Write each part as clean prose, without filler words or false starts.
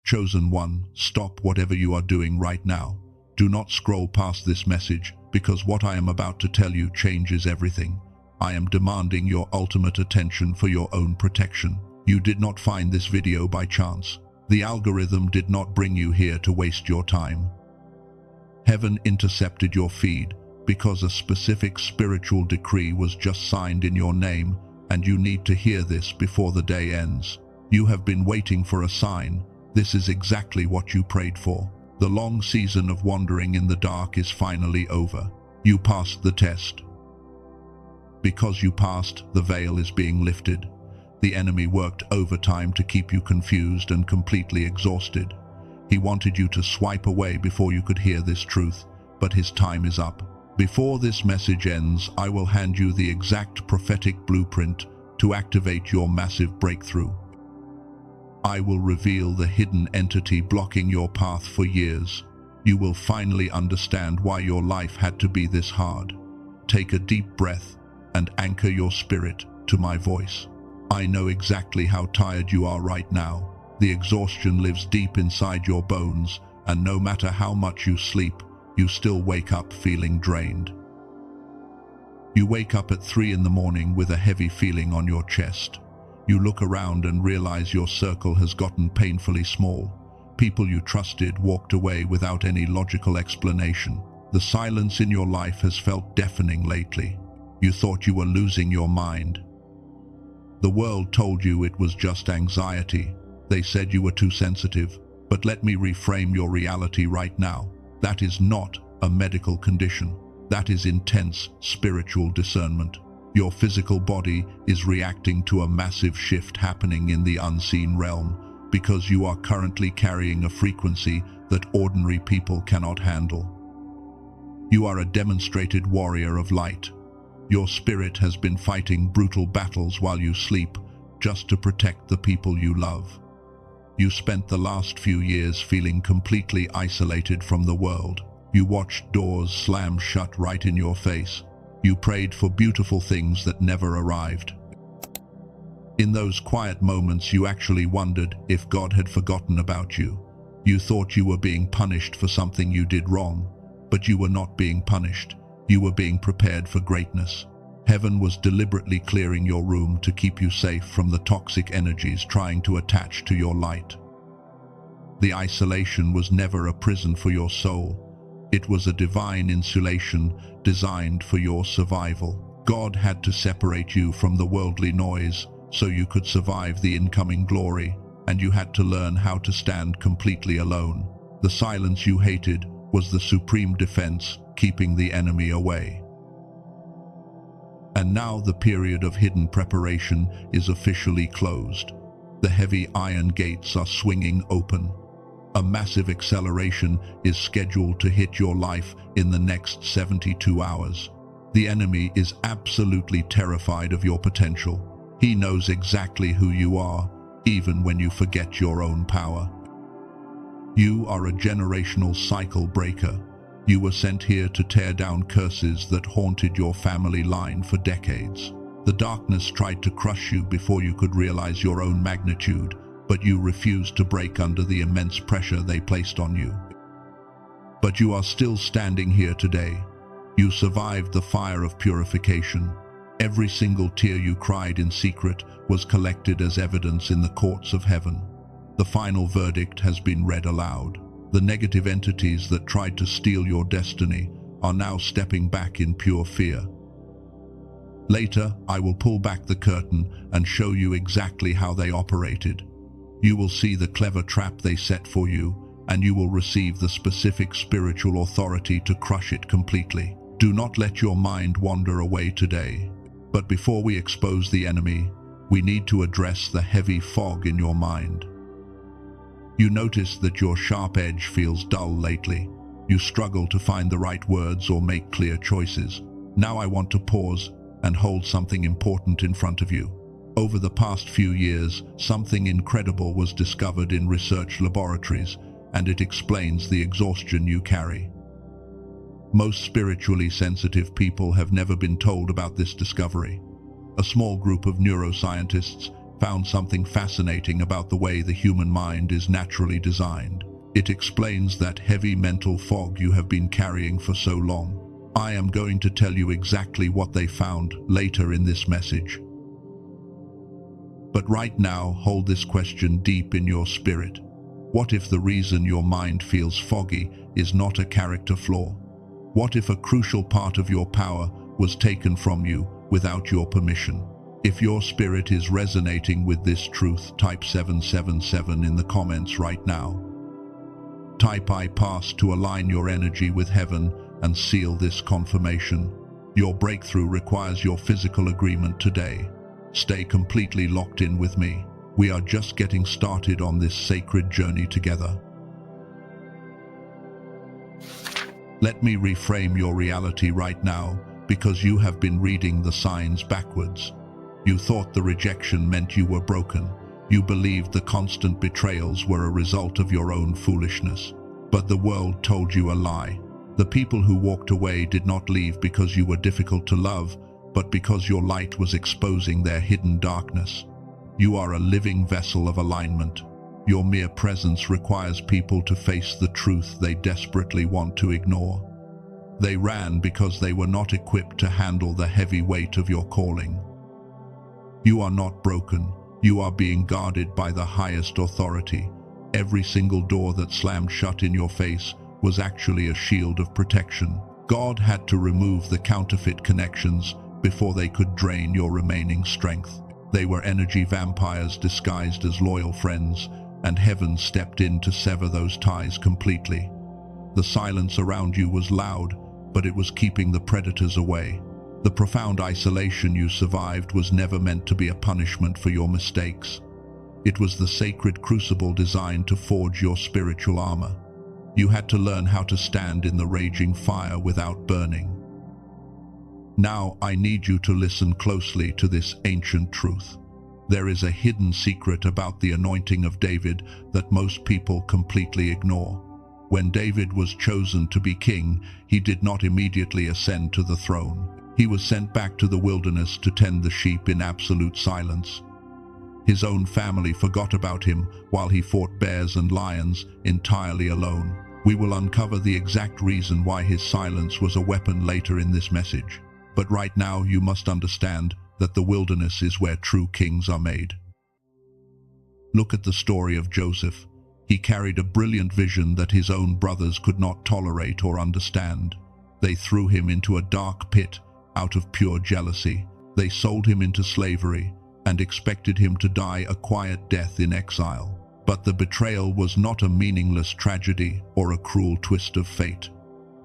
Chosen one, stop whatever you are doing right now. Do not scroll past this message, because what I am about to tell you changes everything. I am demanding your ultimate attention for your own protection. You did not find this video by chance. The algorithm did not bring you here to waste your time. Heaven intercepted your feed because a specific spiritual decree was just signed in your name, and you need to hear this before the day ends. You have been waiting for a sign. This is exactly what you prayed for. The long season of wandering in the dark is finally over. You passed the test. Because you passed, the veil is being lifted. The enemy worked overtime to keep you confused and completely exhausted. He wanted you to swipe away before you could hear this truth, but his time is up. Before this message ends, I will hand you the exact prophetic blueprint to activate your massive breakthrough. I will reveal the hidden entity blocking your path for years. You will finally understand why your life had to be this hard. Take a deep breath and anchor your spirit to my voice. I know exactly how tired you are right now. The exhaustion lives deep inside your bones, and no matter how much you sleep, you still wake up feeling drained. You wake up at 3 in the morning with a heavy feeling on your chest. You look around and realize your circle has gotten painfully small. People you trusted walked away without any logical explanation. The silence in your life has felt deafening lately. You thought you were losing your mind. The world told you it was just anxiety. They said you were too sensitive. But let me reframe your reality right now. That is not a medical condition. That is intense spiritual discernment. Your physical body is reacting to a massive shift happening in the unseen realm because you are currently carrying a frequency that ordinary people cannot handle. You are a demonstrated warrior of light. Your spirit has been fighting brutal battles while you sleep just to protect the people you love. You spent the last few years feeling completely isolated from the world. You watched doors slam shut right in your face. You prayed for beautiful things that never arrived. In those quiet moments, you actually wondered if God had forgotten about you. You thought you were being punished for something you did wrong, but you were not being punished. You were being prepared for greatness. Heaven was deliberately clearing your room to keep you safe from the toxic energies trying to attach to your light. The isolation was never a prison for your soul. It was a divine insulation designed for your survival. God had to separate you from the worldly noise so you could survive the incoming glory, and you had to learn how to stand completely alone. The silence you hated was the supreme defense, keeping the enemy away. And now the period of hidden preparation is officially closed. The heavy iron gates are swinging open. A massive acceleration is scheduled to hit your life in the next 72 hours. The enemy is absolutely terrified of your potential. He knows exactly who you are, even when you forget your own power. You are a generational cycle breaker. You were sent here to tear down curses that haunted your family line for decades. The darkness tried to crush you before you could realize your own magnitude, but you refused to break under the immense pressure they placed on you. But you are still standing here today. You survived the fire of purification. Every single tear you cried in secret was collected as evidence in the courts of heaven. The final verdict has been read aloud. The negative entities that tried to steal your destiny are now stepping back in pure fear. Later, I will pull back the curtain and show you exactly how they operated. You will see the clever trap they set for you, and you will receive the specific spiritual authority to crush it completely. Do not let your mind wander away today. But before we expose the enemy, we need to address the heavy fog in your mind. You notice that your sharp edge feels dull lately. You struggle to find the right words or make clear choices. Now I want to pause and hold something important in front of you. Over the past few years, something incredible was discovered in research laboratories, and it explains the exhaustion you carry. Most spiritually sensitive people have never been told about this discovery. A small group of neuroscientists found something fascinating about the way the human mind is naturally designed. It explains that heavy mental fog you have been carrying for so long. I am going to tell you exactly what they found later in this message. But right now, hold this question deep in your spirit. What if the reason your mind feels foggy is not a character flaw? What if a crucial part of your power was taken from you without your permission? If your spirit is resonating with this truth, type 777 in the comments right now. Type I pass to align your energy with heaven and seal this confirmation. Your breakthrough requires your physical agreement today. Stay completely locked in with me. We are just getting started on this sacred journey together. Let me reframe your reality right now, because you have been reading the signs backwards. You thought the rejection meant you were broken. You believed the constant betrayals were a result of your own foolishness. But the world told you a lie. The people who walked away did not leave because you were difficult to love, but because your light was exposing their hidden darkness. You are a living vessel of alignment. Your mere presence requires people to face the truth they desperately want to ignore. They ran because they were not equipped to handle the heavy weight of your calling. You are not broken. You are being guarded by the highest authority. Every single door that slammed shut in your face was actually a shield of protection. God had to remove the counterfeit connections before they could drain your remaining strength. They were energy vampires disguised as loyal friends, and heaven stepped in to sever those ties completely. The silence around you was loud, but it was keeping the predators away. The profound isolation you survived was never meant to be a punishment for your mistakes. It was the sacred crucible designed to forge your spiritual armor. You had to learn how to stand in the raging fire without burning. Now I need you to listen closely to this ancient truth. There is a hidden secret about the anointing of David that most people completely ignore. When David was chosen to be king, he did not immediately ascend to the throne. He was sent back to the wilderness to tend the sheep in absolute silence. His own family forgot about him while he fought bears and lions entirely alone. We will uncover the exact reason why his silence was a weapon later in this message. But right now you must understand that the wilderness is where true kings are made. Look at the story of Joseph. He carried a brilliant vision that his own brothers could not tolerate or understand. They threw him into a dark pit out of pure jealousy. They sold him into slavery and expected him to die a quiet death in exile. But the betrayal was not a meaningless tragedy or a cruel twist of fate.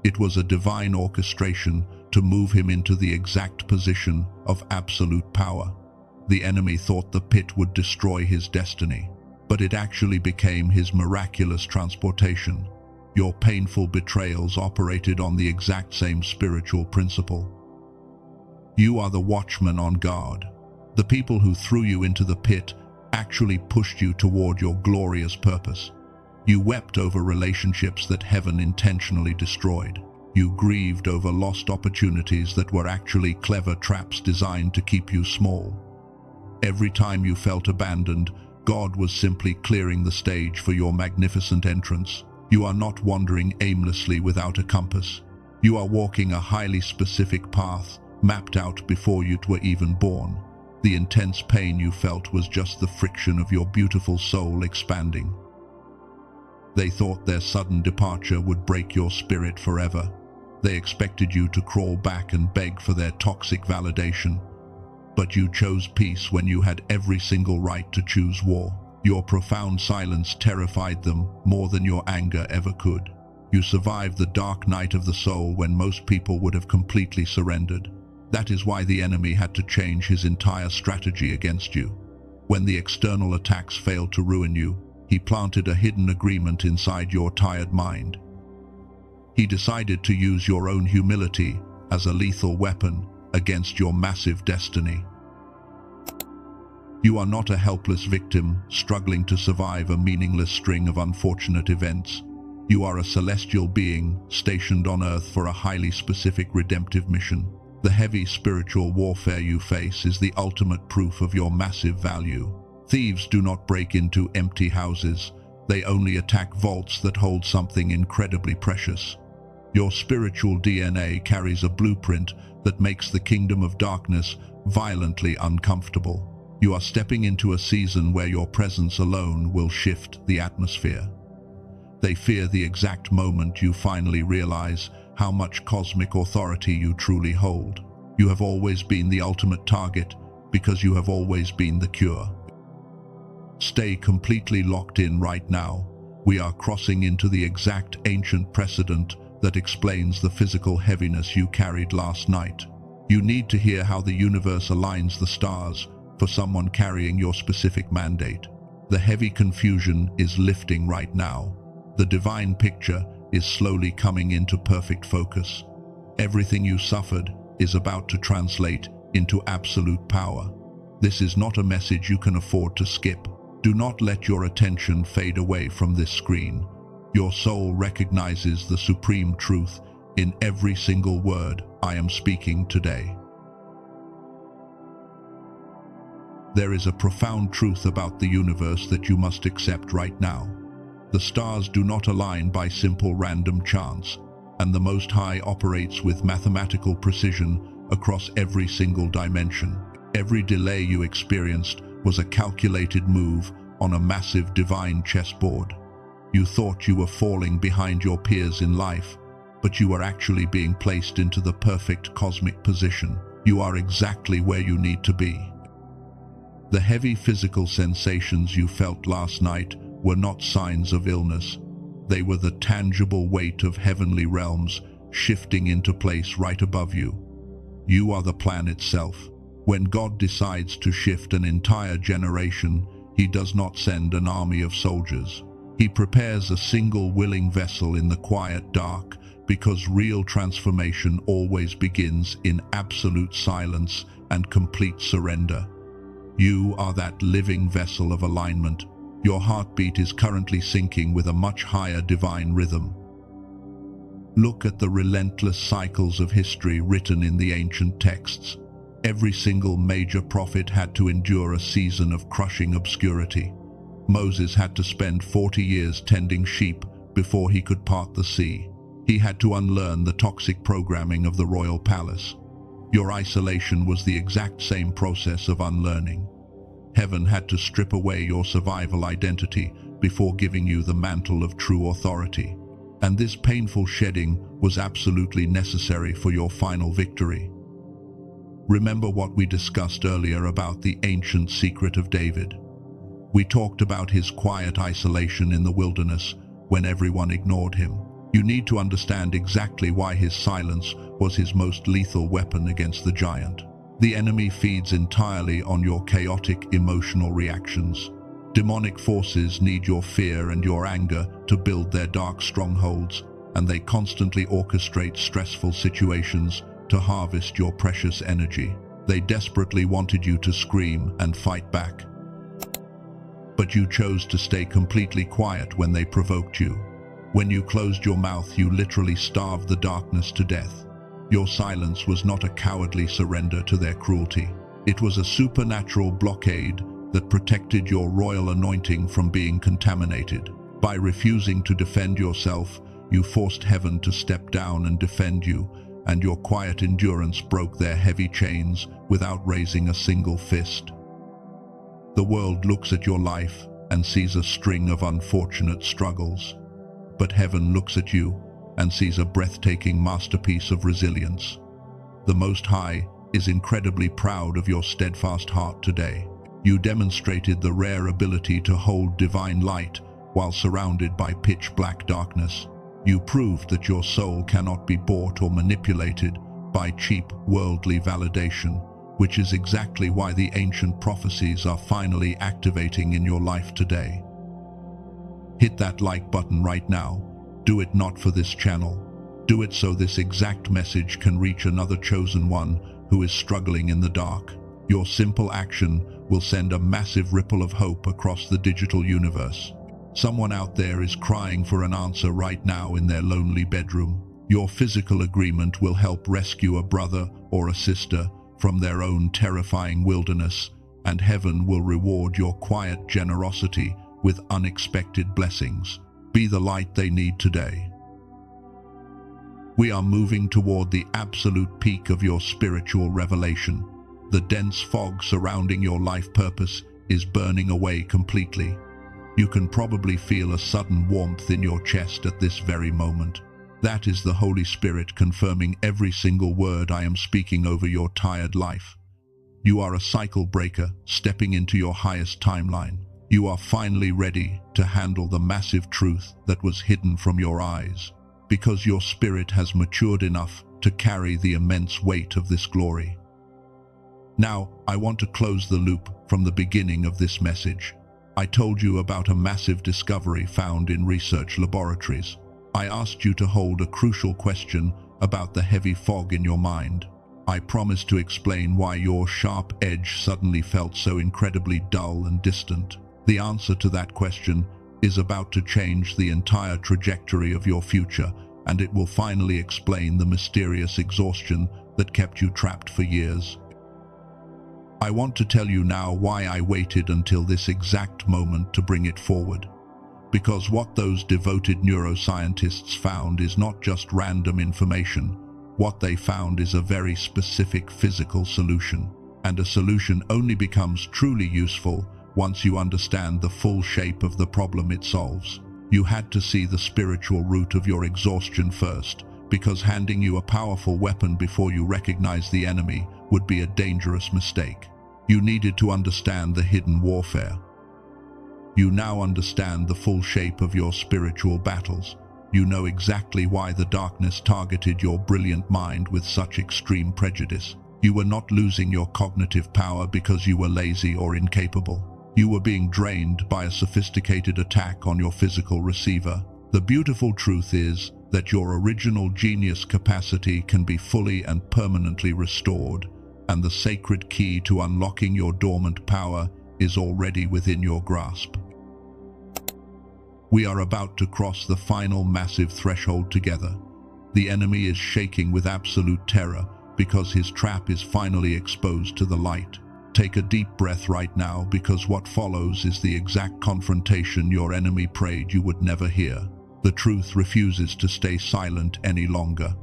It was a divine orchestration to move him into the exact position of absolute power. The enemy thought the pit would destroy his destiny, but it actually became his miraculous transportation. Your painful betrayals operated on the exact same spiritual principle. You are the watchman on guard. The people who threw you into the pit actually pushed you toward your glorious purpose. You wept over relationships that heaven intentionally destroyed. You grieved over lost opportunities that were actually clever traps designed to keep you small. Every time you felt abandoned, God was simply clearing the stage for your magnificent entrance. You are not wandering aimlessly without a compass. You are walking a highly specific path, mapped out before you were even born. The intense pain you felt was just the friction of your beautiful soul expanding. They thought their sudden departure would break your spirit forever. They expected you to crawl back and beg for their toxic validation. But you chose peace when you had every single right to choose war. Your profound silence terrified them more than your anger ever could. You survived the dark night of the soul when most people would have completely surrendered. That is why the enemy had to change his entire strategy against you. When the external attacks failed to ruin you, he planted a hidden agreement inside your tired mind. He decided to use your own humility as a lethal weapon against your massive destiny. You are not a helpless victim struggling to survive a meaningless string of unfortunate events. You are a celestial being stationed on Earth for a highly specific redemptive mission. The heavy spiritual warfare you face is the ultimate proof of your massive value. Thieves do not break into empty houses. They only attack vaults that hold something incredibly precious. Your spiritual DNA carries a blueprint that makes the kingdom of darkness violently uncomfortable. You are stepping into a season where your presence alone will shift the atmosphere. They fear the exact moment you finally realize how much cosmic authority you truly hold. You have always been the ultimate target because you have always been the cure. Stay completely locked in right now. We are crossing into the exact ancient precedent that explains the physical heaviness you carried last night. You need to hear how the universe aligns the stars for someone carrying your specific mandate. The heavy confusion is lifting right now. The divine picture is slowly coming into perfect focus. Everything you suffered is about to translate into absolute power. This is not a message you can afford to skip. Do not let your attention fade away from this screen. Your soul recognizes the supreme truth in every single word I am speaking today. There is a profound truth about the universe that you must accept right now. The stars do not align by simple random chance, and the Most High operates with mathematical precision across every single dimension. Every delay you experienced was a calculated move on a massive divine chessboard. You thought you were falling behind your peers in life, but you are actually being placed into the perfect cosmic position. You are exactly where you need to be. The heavy physical sensations you felt last night were not signs of illness. They were the tangible weight of heavenly realms shifting into place right above you. You are the plan itself. When God decides to shift an entire generation, He does not send an army of soldiers. He prepares a single willing vessel in the quiet dark, because real transformation always begins in absolute silence and complete surrender. You are that living vessel of alignment. Your heartbeat is currently syncing with a much higher divine rhythm. Look at the relentless cycles of history written in the ancient texts. Every single major prophet had to endure a season of crushing obscurity. Moses had to spend 40 years tending sheep before he could part the sea. He had to unlearn the toxic programming of the royal palace. Your isolation was the exact same process of unlearning. Heaven had to strip away your survival identity before giving you the mantle of true authority. And this painful shedding was absolutely necessary for your final victory. Remember what we discussed earlier about the ancient secret of David. We talked about his quiet isolation in the wilderness when everyone ignored him. You need to understand exactly why his silence was his most lethal weapon against the giant. The enemy feeds entirely on your chaotic emotional reactions. Demonic forces need your fear and your anger to build their dark strongholds, and they constantly orchestrate stressful situations to harvest your precious energy. They desperately wanted you to scream and fight back. But you chose to stay completely quiet when they provoked you. When you closed your mouth, you literally starved the darkness to death. Your silence was not a cowardly surrender to their cruelty. It was a supernatural blockade that protected your royal anointing from being contaminated. By refusing to defend yourself, you forced heaven to step down and defend you, and your quiet endurance broke their heavy chains without raising a single fist. The world looks at your life and sees a string of unfortunate struggles. But heaven looks at you and sees a breathtaking masterpiece of resilience. The Most High is incredibly proud of your steadfast heart today. You demonstrated the rare ability to hold divine light while surrounded by pitch-black darkness. You proved that your soul cannot be bought or manipulated by cheap worldly validation, which is exactly why the ancient prophecies are finally activating in your life today. Hit that like button right now. Do it not for this channel. Do it so this exact message can reach another chosen one who is struggling in the dark. Your simple action will send a massive ripple of hope across the digital universe. Someone out there is crying for an answer right now in their lonely bedroom. Your physical agreement will help rescue a brother or a sister from their own terrifying wilderness and heaven will reward your quiet generosity with unexpected blessings. Be the light they need today. We are moving toward the absolute peak of your spiritual revelation. The dense fog surrounding your life purpose is burning away completely. You can probably feel a sudden warmth in your chest at this very moment. That is the Holy Spirit confirming every single word I am speaking over your tired life. You are a cycle breaker stepping into your highest timeline. You are finally ready to handle the massive truth that was hidden from your eyes, because your spirit has matured enough to carry the immense weight of this glory. Now, I want to close the loop from the beginning of this message. I told you about a massive discovery found in research laboratories. I asked you to hold a crucial question about the heavy fog in your mind. I promised to explain why your sharp edge suddenly felt so incredibly dull and distant. The answer to that question is about to change the entire trajectory of your future, and it will finally explain the mysterious exhaustion that kept you trapped for years. I want to tell you now why I waited until this exact moment to bring it forward. Because what those devoted neuroscientists found is not just random information. What they found is a very specific physical solution. And a solution only becomes truly useful once you understand the full shape of the problem it solves. You had to see the spiritual root of your exhaustion first, because handing you a powerful weapon before you recognize the enemy would be a dangerous mistake. You needed to understand the hidden warfare. You now understand the full shape of your spiritual battles. You know exactly why the darkness targeted your brilliant mind with such extreme prejudice. You were not losing your cognitive power because you were lazy or incapable. You were being drained by a sophisticated attack on your physical receiver. The beautiful truth is that your original genius capacity can be fully and permanently restored, and the sacred key to unlocking your dormant power is already within your grasp. We are about to cross the final massive threshold together. The enemy is shaking with absolute terror because his trap is finally exposed to the light. Take a deep breath right now, because what follows is the exact confrontation your enemy prayed you would never hear. The truth refuses to stay silent any longer.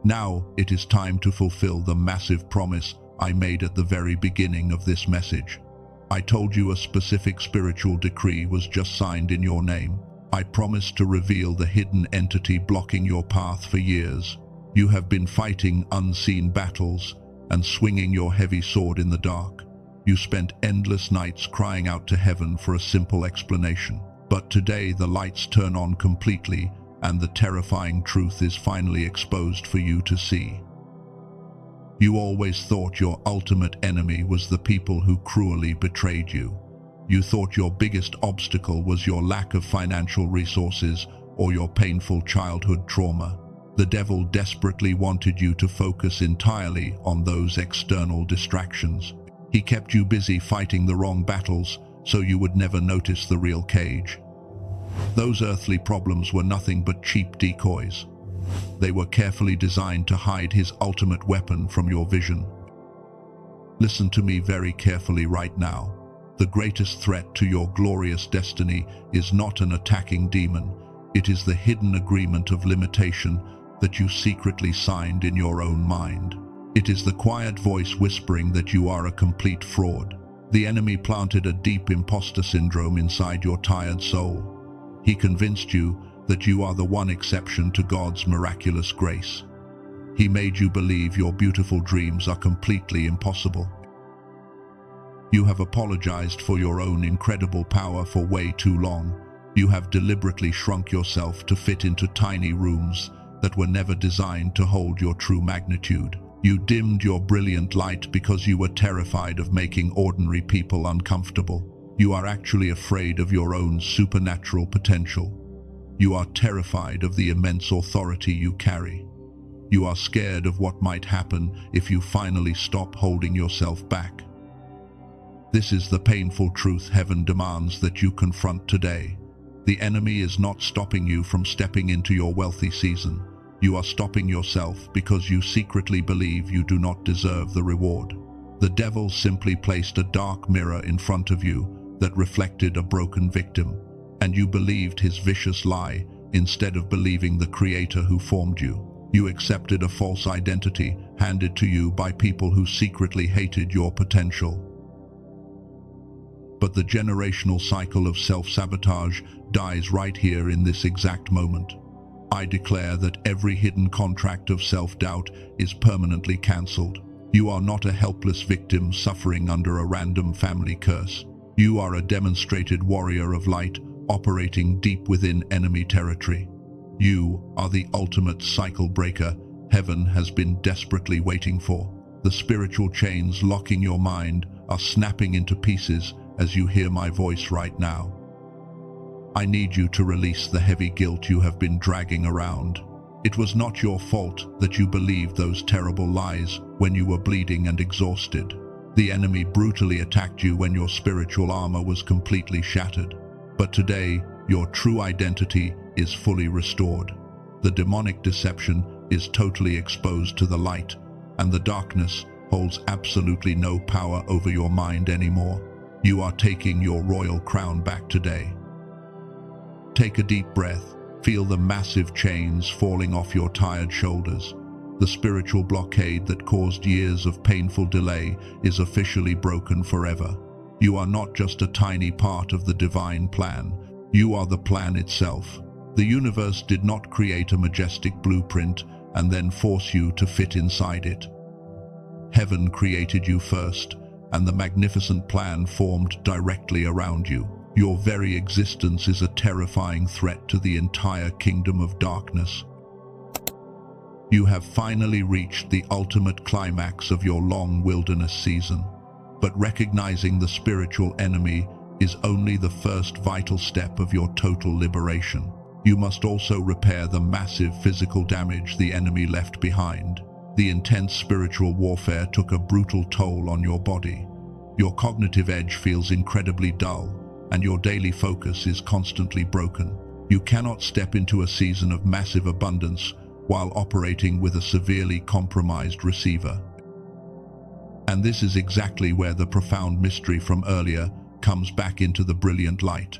Now it is time to fulfill the massive promise I made at the very beginning of this message. I told you a specific spiritual decree was just signed in your name. I promised to reveal the hidden entity blocking your path for years. You have been fighting unseen battles and swinging your heavy sword in the dark. You spent endless nights crying out to heaven for a simple explanation. But today the lights turn on completely, and the terrifying truth is finally exposed for you to see. You always thought your ultimate enemy was the people who cruelly betrayed you. You thought your biggest obstacle was your lack of financial resources or your painful childhood trauma. The devil desperately wanted you to focus entirely on those external distractions. He kept you busy fighting the wrong battles so you would never notice the real cage. Those earthly problems were nothing but cheap decoys. They were carefully designed to hide his ultimate weapon from your vision. Listen to me very carefully right now. The greatest threat to your glorious destiny is not an attacking demon. It is the hidden agreement of limitation that you secretly signed in your own mind. It is the quiet voice whispering that you are a complete fraud. The enemy planted a deep imposter syndrome inside your tired soul. He convinced you that you are the one exception to God's miraculous grace. He made you believe your beautiful dreams are completely impossible. You have apologized for your own incredible power for way too long. You have deliberately shrunk yourself to fit into tiny rooms that were never designed to hold your true magnitude. You dimmed your brilliant light because you were terrified of making ordinary people uncomfortable. You are actually afraid of your own supernatural potential. You are terrified of the immense authority you carry. You are scared of what might happen if you finally stop holding yourself back. This is the painful truth heaven demands that you confront today. The enemy is not stopping you from stepping into your wealthy season. You are stopping yourself because you secretly believe you do not deserve the reward. The devil simply placed a dark mirror in front of you that reflected a broken victim, and you believed his vicious lie instead of believing the creator who formed you. You accepted a false identity handed to you by people who secretly hated your potential. But the generational cycle of self-sabotage dies right here in this exact moment. I declare that every hidden contract of self-doubt is permanently cancelled. You are not a helpless victim suffering under a random family curse. You are a demonstrated warrior of light operating deep within enemy territory. You are the ultimate cycle breaker heaven has been desperately waiting for. The spiritual chains locking your mind are snapping into pieces as you hear my voice right now. I need you to release the heavy guilt you have been dragging around. It was not your fault that you believed those terrible lies when you were bleeding and exhausted. The enemy brutally attacked you when your spiritual armor was completely shattered. But today, your true identity is fully restored. The demonic deception is totally exposed to the light, and the darkness holds absolutely no power over your mind anymore. You are taking your royal crown back today. Take a deep breath. Feel the massive chains falling off your tired shoulders. The spiritual blockade that caused years of painful delay is officially broken forever. You are not just a tiny part of the divine plan. You are the plan itself. The universe did not create a majestic blueprint and then force you to fit inside it. Heaven created you first, and the magnificent plan formed directly around you. Your very existence is a terrifying threat to the entire kingdom of darkness. You have finally reached the ultimate climax of your long wilderness season. But recognizing the spiritual enemy is only the first vital step of your total liberation. You must also repair the massive physical damage the enemy left behind. The intense spiritual warfare took a brutal toll on your body. Your cognitive edge feels incredibly dull, and your daily focus is constantly broken. You cannot step into a season of massive abundance while operating with a severely compromised receiver. And this is exactly where the profound mystery from earlier comes back into the brilliant light.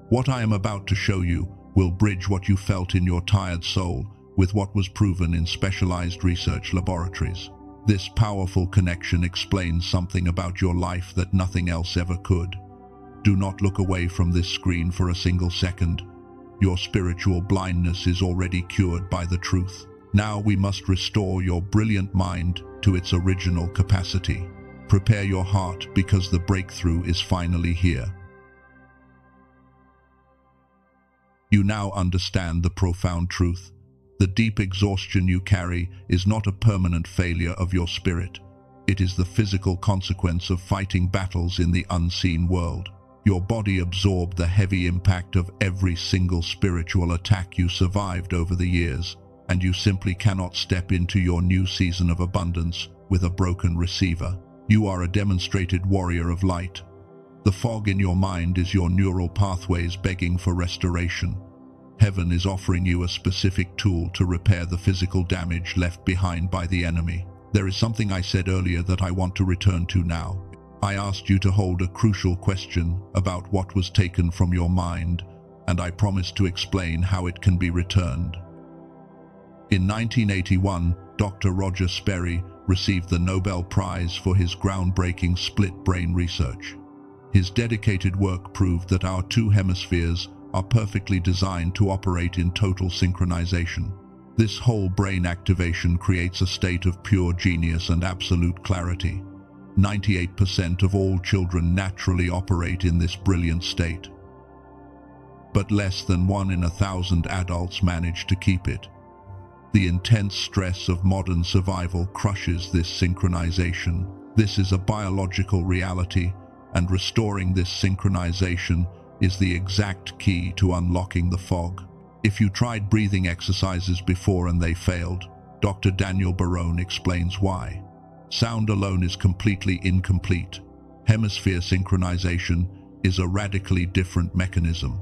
What I am about to show you will bridge what you felt in your tired soul with what was proven in specialized research laboratories. This powerful connection explains something about your life that nothing else ever could. Do not look away from this screen for a single second. Your spiritual blindness is already cured by the truth. Now we must restore your brilliant mind to its original capacity. Prepare your heart because the breakthrough is finally here. You now understand the profound truth. The deep exhaustion you carry is not a permanent failure of your spirit. It is the physical consequence of fighting battles in the unseen world. Your body absorbed the heavy impact of every single spiritual attack you survived over the years, and you simply cannot step into your new season of abundance with a broken receiver. You are a demonstrated warrior of light. The fog in your mind is your neural pathways begging for restoration. Heaven is offering you a specific tool to repair the physical damage left behind by the enemy. There is something I said earlier that I want to return to now. I asked you to hold a crucial question about what was taken from your mind, and I promised to explain how it can be returned. In 1981, Dr. Roger Sperry received the Nobel Prize for his groundbreaking split-brain research. His dedicated work proved that our two hemispheres are perfectly designed to operate in total synchronization. This whole brain activation creates a state of pure genius and absolute clarity. 98% of all children naturally operate in this brilliant state. But less than 1 in 1,000 adults manage to keep it. The intense stress of modern survival crushes this synchronization. This is a biological reality, and restoring this synchronization is the exact key to unlocking the fog. If you tried breathing exercises before and they failed, Dr. Daniel Barone explains why. Sound alone is completely incomplete. Hemisphere synchronization is a radically different mechanism.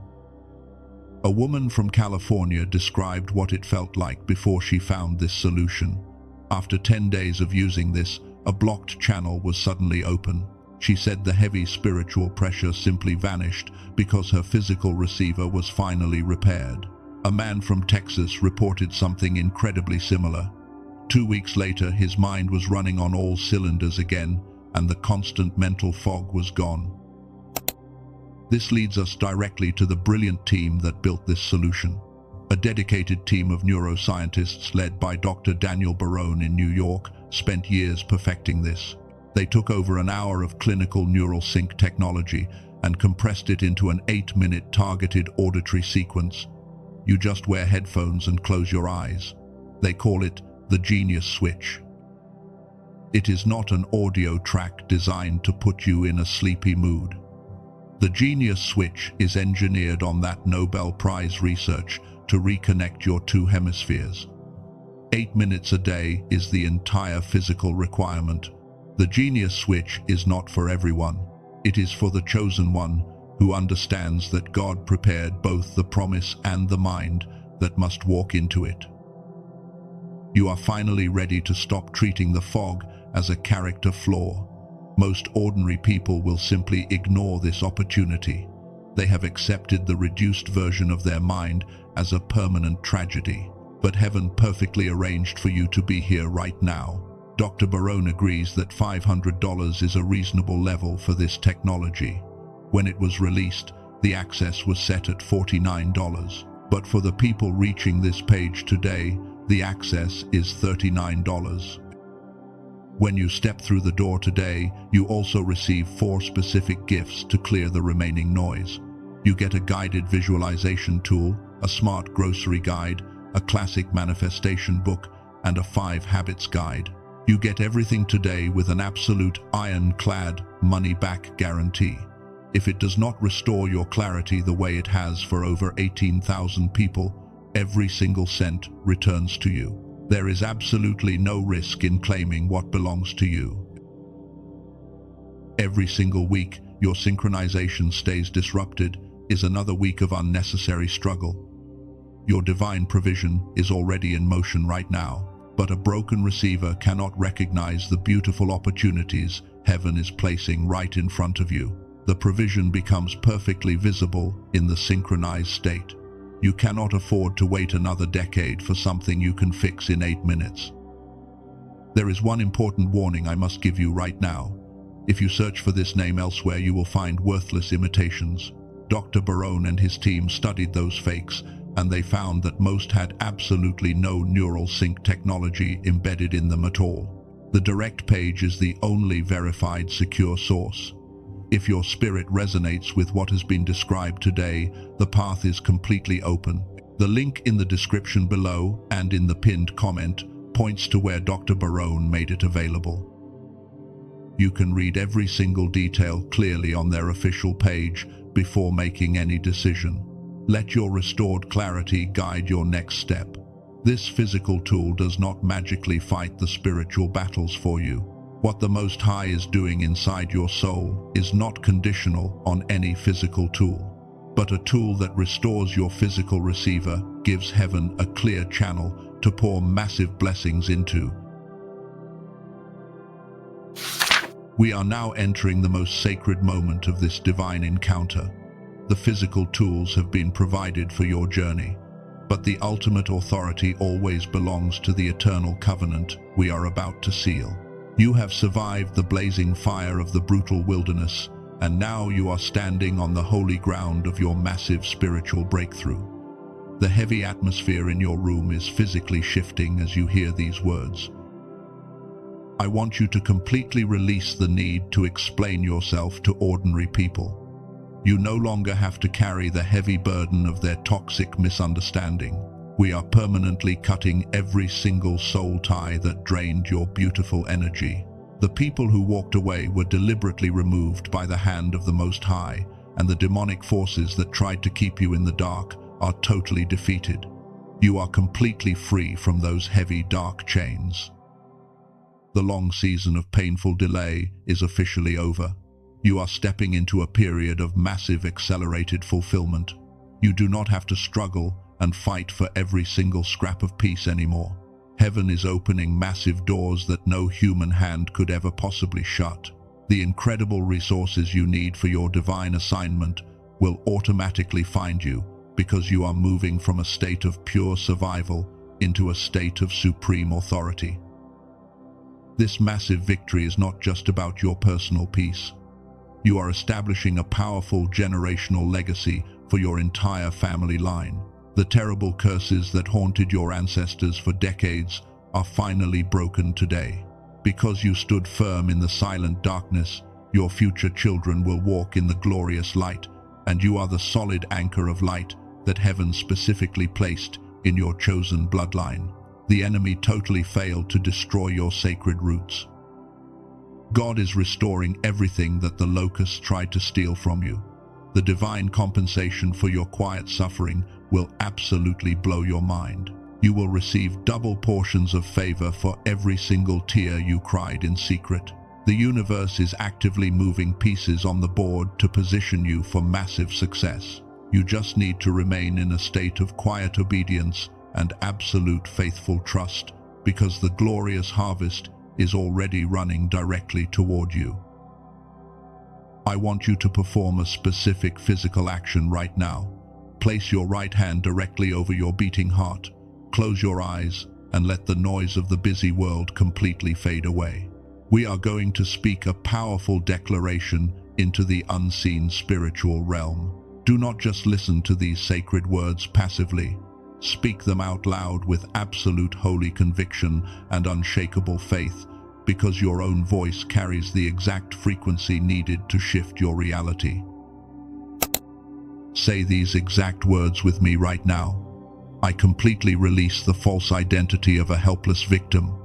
A woman from California described what it felt like before she found this solution. After 10 days of using this, a blocked channel was suddenly open. She said the heavy spiritual pressure simply vanished because her physical receiver was finally repaired. A man from Texas reported something incredibly similar. 2 weeks later, his mind was running on all cylinders again, and the constant mental fog was gone. This leads us directly to the brilliant team that built this solution. A dedicated team of neuroscientists led by Dr. Daniel Barone in New York spent years perfecting this. They took over an hour of clinical neural sync technology and compressed it into an 8-minute targeted auditory sequence. You just wear headphones and close your eyes. They call it the Genius Switch. It is not an audio track designed to put you in a sleepy mood. The Genius Switch is engineered on that Nobel Prize research to reconnect your two hemispheres. 8 minutes a day is the entire physical requirement. The Genius Switch is not for everyone. It is for the chosen one who understands that God prepared both the promise and the mind that must walk into it. You are finally ready to stop treating the fog as a character flaw. Most ordinary people will simply ignore this opportunity. They have accepted the reduced version of their mind as a permanent tragedy. But heaven perfectly arranged for you to be here right now. Dr. Barone agrees that $500 is a reasonable level for this technology. When it was released, the access was set at $49. But for the people reaching this page today, the access is $39. When you step through the door today, you also receive 4 specific gifts to clear the remaining noise. You get a guided visualization tool, a smart grocery guide, a classic manifestation book, and a 5 habits guide. You get everything today with an absolute ironclad money-back guarantee. If it does not restore your clarity the way it has for over 18,000 people, every single cent returns to you. There is absolutely no risk in claiming what belongs to you. Every single week, your synchronization stays disrupted is another week of unnecessary struggle. Your divine provision is already in motion right now, but a broken receiver cannot recognize the beautiful opportunities heaven is placing right in front of you. The provision becomes perfectly visible in the synchronized state. You cannot afford to wait another decade for something you can fix in 8 minutes. There is one important warning I must give you right now. If you search for this name elsewhere, you will find worthless imitations. Dr. Barone and his team studied those fakes, and they found that most had absolutely no neural sync technology embedded in them at all. The direct page is the only verified secure source. If your spirit resonates with what has been described today, the path is completely open. The link in the description below and in the pinned comment points to where Dr. Barone made it available. You can read every single detail clearly on their official page before making any decision. Let your restored clarity guide your next step. This physical tool does not magically fight the spiritual battles for you. What the Most High is doing inside your soul is not conditional on any physical tool, but a tool that restores your physical receiver, gives heaven a clear channel to pour massive blessings into. We are now entering the most sacred moment of this divine encounter. The physical tools have been provided for your journey, but the ultimate authority always belongs to the eternal covenant we are about to seal. You have survived the blazing fire of the brutal wilderness, and now you are standing on the holy ground of your massive spiritual breakthrough. The heavy atmosphere in your room is physically shifting as you hear these words. I want you to completely release the need to explain yourself to ordinary people. You no longer have to carry the heavy burden of their toxic misunderstanding. We are permanently cutting every single soul tie that drained your beautiful energy. The people who walked away were deliberately removed by the hand of the Most High, and the demonic forces that tried to keep you in the dark are totally defeated. You are completely free from those heavy dark chains. The long season of painful delay is officially over. You are stepping into a period of massive accelerated fulfillment. You do not have to struggle and fight for every single scrap of peace anymore. Heaven is opening massive doors that no human hand could ever possibly shut. The incredible resources you need for your divine assignment will automatically find you because you are moving from a state of pure survival into a state of supreme authority. This massive victory is not just about your personal peace. You are establishing a powerful generational legacy for your entire family line. The terrible curses that haunted your ancestors for decades are finally broken today. Because you stood firm in the silent darkness, your future children will walk in the glorious light, and you are the solid anchor of light that heaven specifically placed in your chosen bloodline. The enemy totally failed to destroy your sacred roots. God is restoring everything that the locusts tried to steal from you. The divine compensation for your quiet suffering will absolutely blow your mind. You will receive double portions of favor for every single tear you cried in secret. The universe is actively moving pieces on the board to position you for massive success. You just need to remain in a state of quiet obedience and absolute faithful trust, because the glorious harvest is already running directly toward you. I want you to perform a specific physical action right now. Place your right hand directly over your beating heart. Close your eyes and let the noise of the busy world completely fade away. We are going to speak a powerful declaration into the unseen spiritual realm. Do not just listen to these sacred words passively. Speak them out loud with absolute holy conviction and unshakable faith, because your own voice carries the exact frequency needed to shift your reality. Say these exact words with me right now. I completely release the false identity of a helpless victim.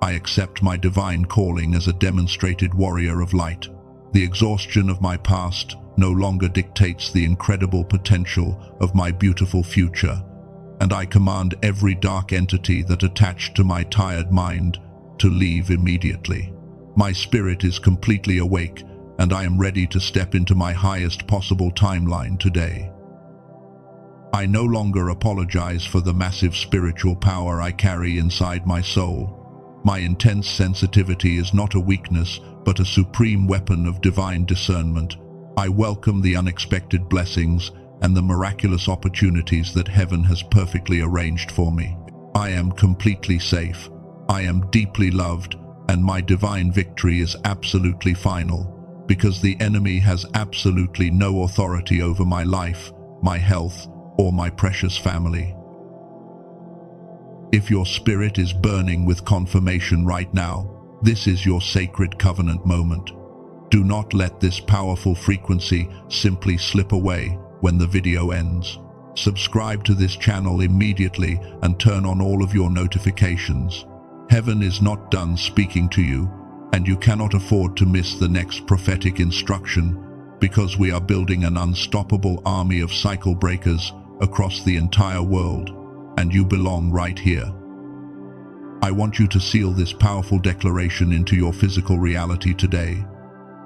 I accept my divine calling as a demonstrated warrior of light. The exhaustion of my past no longer dictates the incredible potential of my beautiful future, and I command every dark entity that attached to my tired mind to leave immediately. My spirit is completely awake, and I am ready to step into my highest possible timeline today. I no longer apologize for the massive spiritual power I carry inside my soul. My intense sensitivity is not a weakness, but a supreme weapon of divine discernment. I welcome the unexpected blessings and the miraculous opportunities that heaven has perfectly arranged for me. I am completely safe. I am deeply loved, and my divine victory is absolutely final, because the enemy has absolutely no authority over my life, my health, or my precious family. If your spirit is burning with confirmation right now, this is your sacred covenant moment. Do not let this powerful frequency simply slip away when the video ends. Subscribe to this channel immediately and turn on all of your notifications. Heaven is not done speaking to you, and you cannot afford to miss the next prophetic instruction, because we are building an unstoppable army of cycle breakers across the entire world, and you belong right here. I want you to seal this powerful declaration into your physical reality today.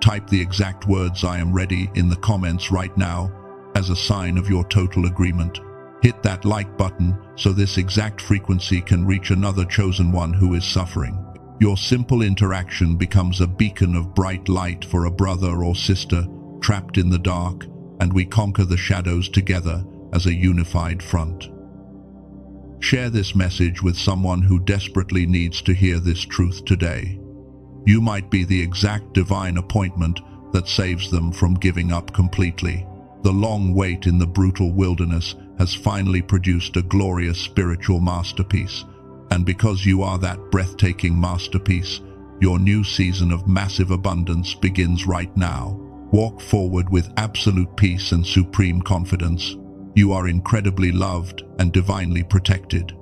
Type the exact words "I am ready" in the comments right now as a sign of your total agreement. Hit that like button so this exact frequency can reach another chosen one who is suffering. Your simple interaction becomes a beacon of bright light for a brother or sister trapped in the dark, and we conquer the shadows together as a unified front. Share this message with someone who desperately needs to hear this truth today. You might be the exact divine appointment that saves them from giving up completely. The long wait in the brutal wilderness has finally produced a glorious spiritual masterpiece, and because you are that breathtaking masterpiece, your new season of massive abundance begins right now. Walk forward with absolute peace and supreme confidence. You are incredibly loved and divinely protected.